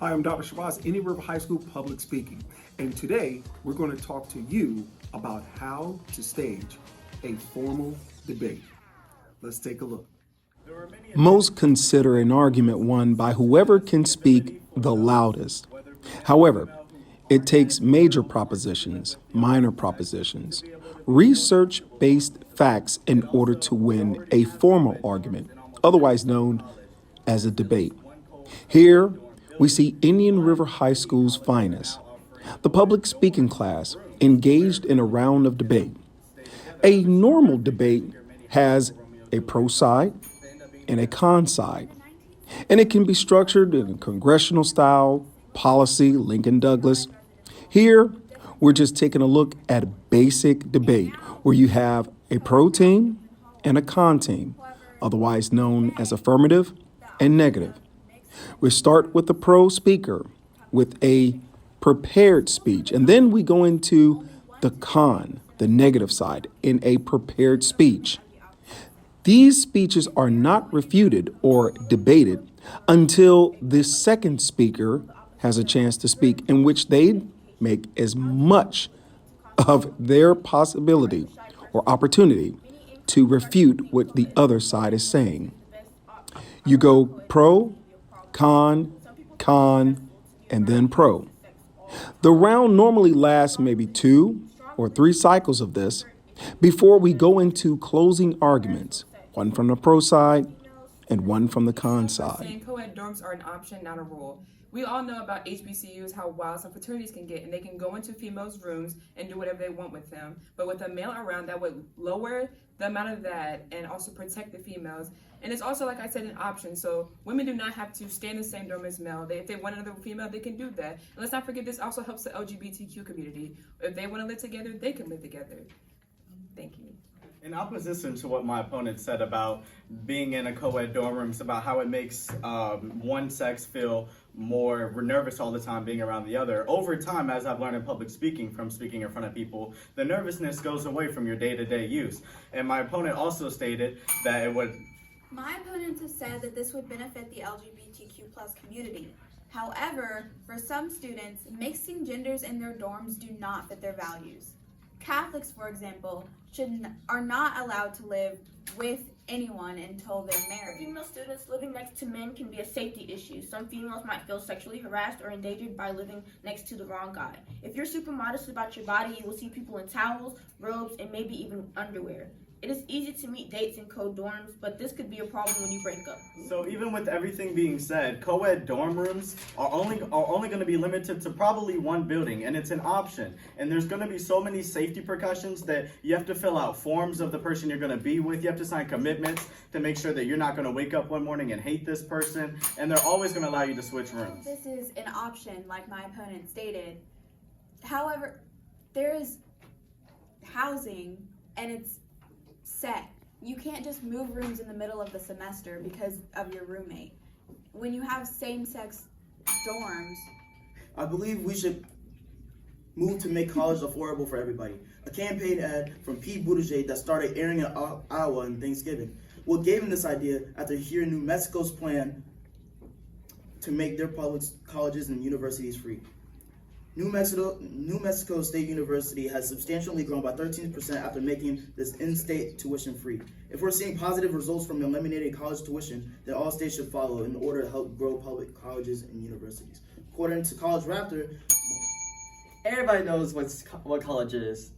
Hi, I'm Dr. Shabazz, Indian River High School Public Speaking, and today we're going to talk to you about how to stage a formal debate. Let's take a look. Most consider an argument won by whoever can speak the loudest. However, it takes major propositions, minor propositions, research-based facts in order to win a formal argument, otherwise known as a debate. Here, we see Indian River High School's finest, the public speaking class, engaged in a round of debate. A normal debate has a pro side and a con side, and it can be structured in a congressional style, policy, Lincoln Douglas. Here, we're just taking a look at a basic debate where you have a pro team and a con team, otherwise known as affirmative and negative. We start with the pro speaker with a prepared speech, and then we go into the con, the negative side, in a prepared speech. These speeches are not refuted or debated until the second speaker has a chance to speak, in which they make as much of their possibility or opportunity to refute what the other side is saying. You go pro, con, con, and then pro. The round normally lasts maybe 2 or 3 cycles of this before we go into closing arguments, one from the pro side and one from the con side. Saying co-ed dorms are an option, not a rule. We all know about HBCUs, how wild some fraternities can get, and they can go into females' rooms and do whatever they want with them. But with a male around, that would lower the amount of that and also protect the females. And it's also, like I said, an option. So women do not have to stay in the same dorm as male. If they want another female, they can do that. And let's not forget, this also helps the LGBTQ community. If they want to live together, they can live together. Thank you. In opposition to what my opponent said about being in a co-ed dorm rooms, about how it makes one sex feel more nervous all the time being around the other, over time, as I've learned in public speaking from speaking in front of people, the nervousness goes away from your day-to-day use. And my opponent also stated that it would... My opponents have said that this would benefit the LGBTQ plus community. However, for some students, mixing genders in their dorms do not fit their values. Catholics, for example, are not allowed to live with anyone until they're married. Female students living next to men can be a safety issue. Some females might feel sexually harassed or endangered by living next to the wrong guy. If you're super modest about your body, you will see people in towels, robes, and maybe even underwear. It is easy to meet dates in co-dorms, but this could be a problem when you break up. So even with everything being said, co-ed dorm rooms are only going to be limited to probably one building, and it's an option. And there's going to be so many safety precautions that you have to fill out forms of the person you're going to be with. You have to sign commitments to make sure that you're not going to wake up one morning and hate this person. And they're always going to allow you to switch rooms. This is an option, like my opponent stated. However, there is housing, and it's set. You can't just move rooms in the middle of the semester because of your roommate. When you have same-sex dorms, I believe we should move to make college affordable for everybody. A campaign ad from Pete Buttigieg that started airing in Iowa on Thanksgiving. What gave him this idea after hearing New Mexico's plan to make their public colleges and universities free. New Mexico State University has substantially grown by 13% after making this in-state tuition free. If we're seeing positive results from eliminating college tuition, then all states should follow in order to help grow public colleges and universities. According to College Raptor, everybody knows what college is.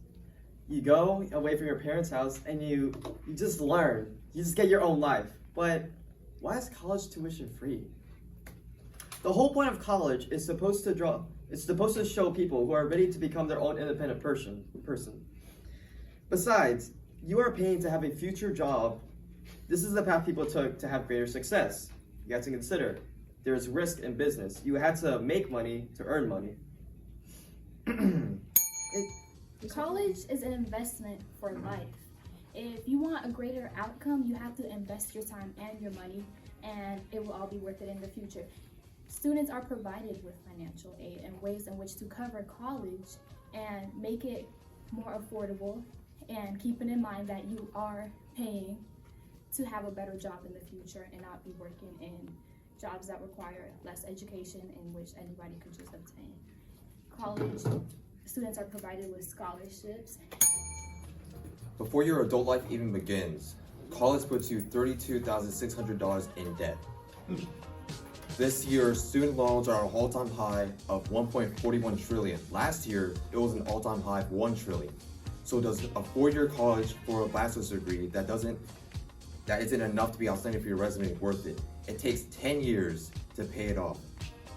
You go away from your parents' house and you just learn. You just get your own life. But why is college tuition free? The whole point of college is supposed to show people who are ready to become their own independent person. Besides, you are paying to have a future job. This is the path people took to have greater success. You have to consider, there's risk in business. You had to make money to earn money. College is an investment for life. If you want a greater outcome, you have to invest your time and your money, and it will all be worth it in the future. Students are provided with financial aid and ways in which to cover college and make it more affordable, and keeping in mind that you are paying to have a better job in the future and not be working in jobs that require less education and which anybody could just obtain. College students are provided with scholarships. Before your adult life even begins, college puts you $32,600 in debt. This year, student loans are at an all-time high of $1.41 trillion. Last year, it was an all-time high of $1 trillion. So does a four-year college for a bachelor's degree that isn't enough to be outstanding for your resume worth it? It takes 10 years to pay it off.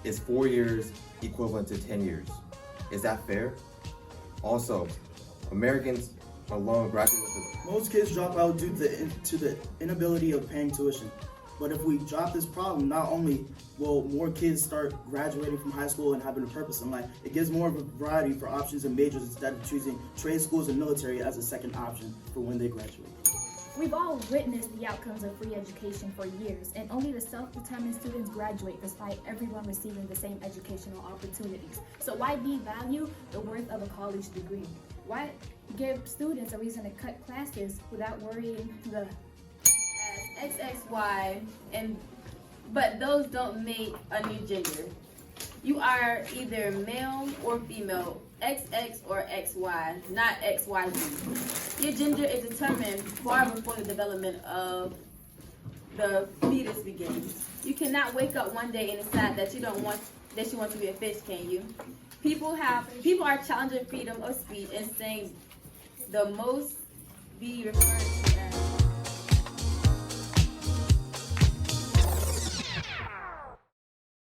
Is 4 years equivalent to 10 years? Is that fair? Also, Americans alone graduate with Most kids drop out due to the inability of paying tuition. But if we drop this problem, not only will more kids start graduating from high school and having a purpose in life, it gives more of a variety for options and majors instead of choosing trade schools and military as a second option for when they graduate. We've all witnessed the outcomes of free education for years, and only the self-determined students graduate despite everyone receiving the same educational opportunities. So why devalue the worth of a college degree? Why give students a reason to cut classes without worrying the XXY, but those don't make a new gender. You are either male or female, XX or XY, not XYZ. Your gender is determined far before the development of the fetus begins. You cannot wake up one day and decide that you want to be a fish, can you? People are challenging freedom of speech and saying the most be referred